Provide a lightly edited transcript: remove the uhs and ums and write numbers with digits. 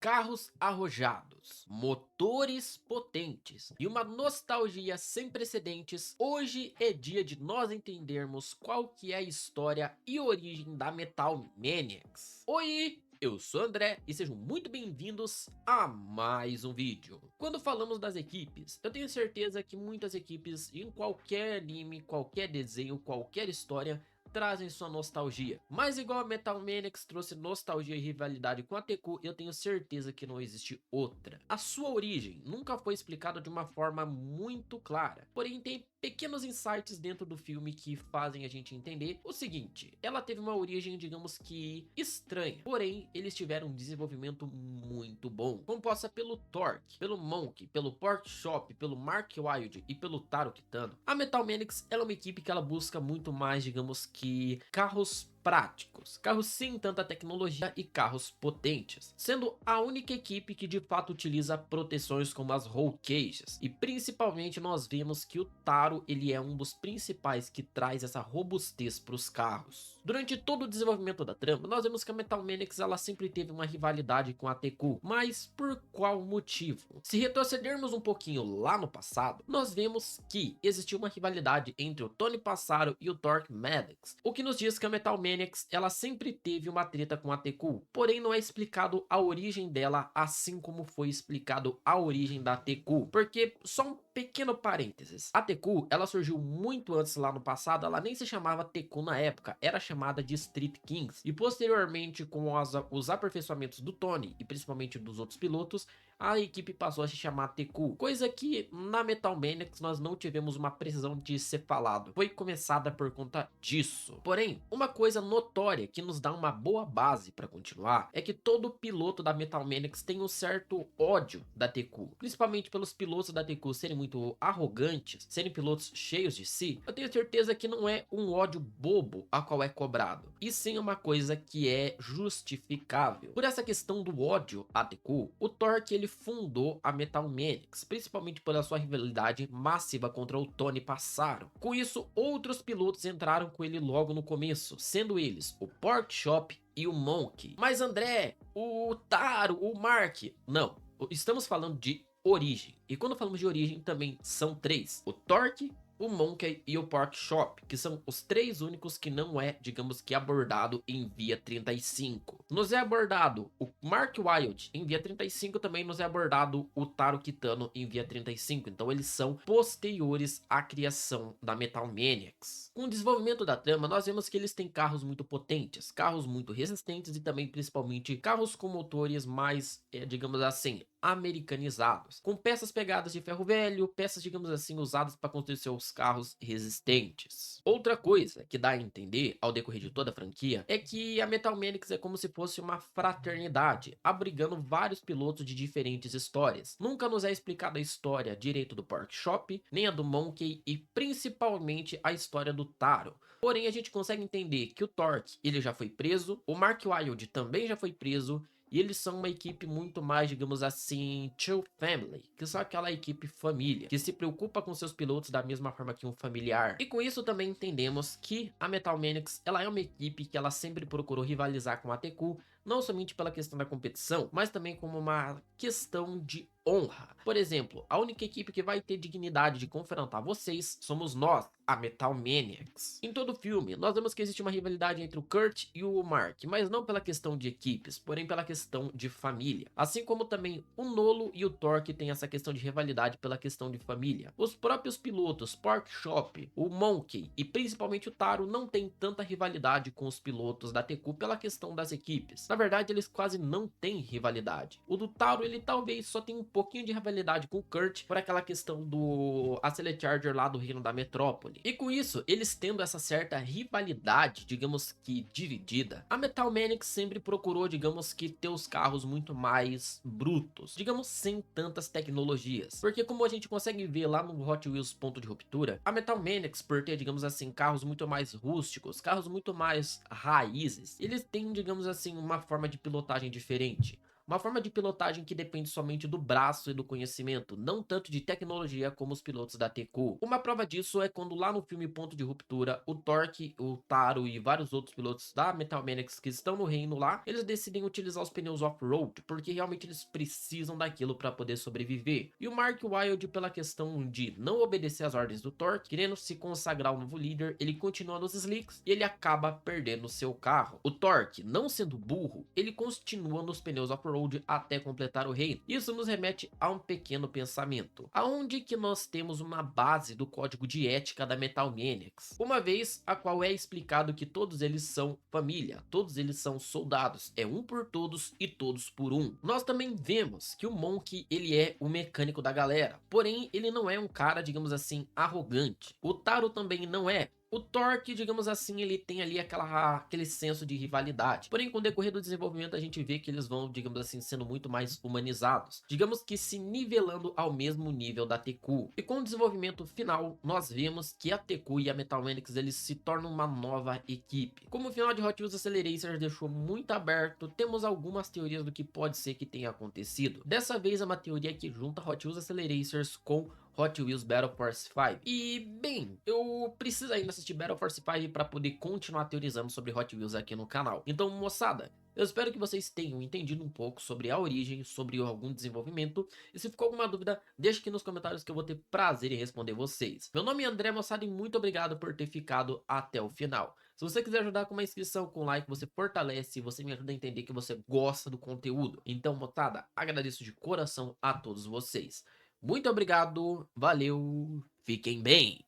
Carros arrojados, motores potentes e uma nostalgia sem precedentes, hoje é dia de nós entendermos qual que é a história e origem da Metal Maniacs. Oi, eu sou André e sejam muito bem-vindos a mais um vídeo. Quando falamos das equipes, eu tenho certeza que muitas equipes em qualquer anime, qualquer desenho, qualquer história trazem sua nostalgia. Mas igual a Metal Manix trouxe nostalgia e rivalidade com a Tecu, eu tenho certeza que não existe outra. A sua origem nunca foi explicada de uma forma muito clara, porém tem pequenos insights dentro do filme que fazem a gente entender o seguinte: ela teve uma origem, digamos que estranha, porém eles tiveram um desenvolvimento muito bom, composta pelo Torque, pelo Monkey, pelo Porkchop, pelo Mark Wilde e pelo Taro Kitano. A Metal Manix ela é uma equipe que ela busca muito mais, digamos que carros práticos, carros sem tanta tecnologia e carros potentes, sendo a única equipe que de fato utiliza proteções como as roll cages, e principalmente nós vemos que o Taro ele é um dos principais que traz essa robustez para os carros. Durante todo o desenvolvimento da trama, nós vemos que a Metal Manix ela sempre teve uma rivalidade com a Tecu, mas por qual motivo? Se retrocedermos um pouquinho lá no passado, nós vemos que existiu uma rivalidade entre o Tony Passaro e o Torque Maddox, o que nos diz que a Metal Manix ela sempre teve uma treta com a Tecu, porém não é explicado a origem dela, assim como foi explicado a origem da Tecu, porque só um pequeno parênteses, a Tecu ela surgiu muito antes lá no passado, ela nem se chamava Tecu na época, era chamada de Street Kings, e posteriormente com os aperfeiçoamentos do Tony e principalmente dos outros pilotos, a equipe passou a se chamar Tecu, coisa que na Metal Manix nós não tivemos uma precisão de ser falado, foi começada por conta disso. Porém, uma coisa notória que nos dá uma boa base para continuar é que todo piloto da Metal Manix tem um certo ódio da Tecu, principalmente pelos pilotos da Tecu serem muito arrogantes, serem pilotos cheios de si. Eu tenho certeza que não é um ódio bobo a qual é cobrado, e sim uma coisa que é justificável. Por essa questão do ódio à Tecu, o Torque ele fundou a Metal Manix, principalmente pela sua rivalidade massiva contra o Tony Passaro. Com isso, outros pilotos entraram com ele logo no começo, sendo eles o Porkchop e o Monkey. Mas André, o Taro, o Mark, não, estamos falando de origem. E quando falamos de origem também são três: o Torque, o Monkey e o Porkchop, que são os três únicos que não é, digamos que, abordado em Via 35. Nos é abordado o Mark Wilde em Via 35, também nos é abordado o Taro Kitano em Via 35, então eles são posteriores à criação da Metal Maniacs. Com o desenvolvimento da trama, nós vemos que eles têm carros muito potentes, carros muito resistentes e também principalmente carros com motores mais, digamos assim, americanizados, com peças pegadas de ferro velho, peças, digamos assim, usadas para construir seus carros resistentes. Outra coisa que dá a entender ao decorrer de toda a franquia é que a Metal Manix é como se fosse uma fraternidade, abrigando vários pilotos de diferentes histórias. Nunca nos é explicada a história direito do Porkchop, nem a do Monkey e principalmente a história do Taro. Porém, a gente consegue entender que o Torque ele já foi preso, o Mark Wilde também já foi preso, e eles são uma equipe muito mais, digamos assim, chill family, que são aquela equipe família, que se preocupa com seus pilotos da mesma forma que um familiar. E com isso também entendemos que a Metal Manix, ela é uma equipe que ela sempre procurou rivalizar com a Tecu, não somente pela questão da competição, mas também como uma questão de honra. Por exemplo, a única equipe que vai ter dignidade de confrontar vocês somos nós, a Metal Maniacs. Em todo o filme, nós vemos que existe uma rivalidade entre o Kurt e o Mark, mas não pela questão de equipes, porém pela questão de família. Assim como também o Nolo e o Torque têm essa questão de rivalidade pela questão de família. Os próprios pilotos, Porkchop, o Monkey e principalmente o Taro não têm tanta rivalidade com os pilotos da Tecu pela questão das equipes. Na verdade, eles quase não têm rivalidade. O do Taro, ele talvez só tenha um pouquinho de rivalidade com o Kurt por aquela questão do Acele Charger lá do reino da metrópole. E com isso, eles tendo essa certa rivalidade, digamos que dividida, a Metal Manix sempre procurou, digamos que, ter os carros muito mais brutos, digamos sem tantas tecnologias. Porque como a gente consegue ver lá no Hot Wheels Ponto de Ruptura, a Metal Manix, por ter, digamos assim, carros muito mais rústicos, carros muito mais raízes, eles têm, digamos assim, uma forma de pilotagem diferente. Uma forma de pilotagem que depende somente do braço e do conhecimento, não tanto de tecnologia como os pilotos da TQ. Uma prova disso é quando lá no filme Ponto de Ruptura, o Torque, o Taro e vários outros pilotos da Metal Manix que estão no reino lá, eles decidem utilizar os pneus off-road, porque realmente eles precisam daquilo para poder sobreviver. E o Mark Wilde, pela questão de não obedecer às ordens do Torque, querendo se consagrar o novo líder, ele continua nos slicks e ele acaba perdendo seu carro. O Torque, não sendo burro, ele continua nos pneus off-road até completar o reino. Isso nos remete a um pequeno pensamento, aonde que nós temos uma base do código de ética da Metal Maniacs, uma vez a qual é explicado que todos eles são família, todos eles são soldados, é um por todos e todos por um. Nós também vemos que o Monk, ele é o mecânico da galera, porém ele não é um cara, digamos assim, arrogante. O Taro também não é. O Torque, digamos assim, ele tem ali aquele senso de rivalidade. Porém, com o decorrer do desenvolvimento, a gente vê que eles vão, digamos assim, sendo muito mais humanizados. Digamos que se nivelando ao mesmo nível da TQ. E com o desenvolvimento final, nós vemos que a TQ e a Metal Manix, eles se tornam uma nova equipe. Como o final de Hot Wheels Accelerator deixou muito aberto, temos algumas teorias do que pode ser que tenha acontecido. Dessa vez é uma teoria que junta Hot Wheels Accelerators com Hot Wheels Battle Force 5. E, bem, eu preciso ainda assistir Battle Force 5 para poder continuar teorizando sobre Hot Wheels aqui no canal. Então, moçada, eu espero que vocês tenham entendido um pouco sobre a origem, sobre algum desenvolvimento. E se ficou alguma dúvida, deixe aqui nos comentários que eu vou ter prazer em responder vocês. Meu nome é André, moçada, e muito obrigado por ter ficado até o final. Se você quiser ajudar com uma inscrição, com like, você fortalece e você me ajuda a entender que você gosta do conteúdo. Então, moçada, agradeço de coração a todos vocês. Muito obrigado, valeu, fiquem bem!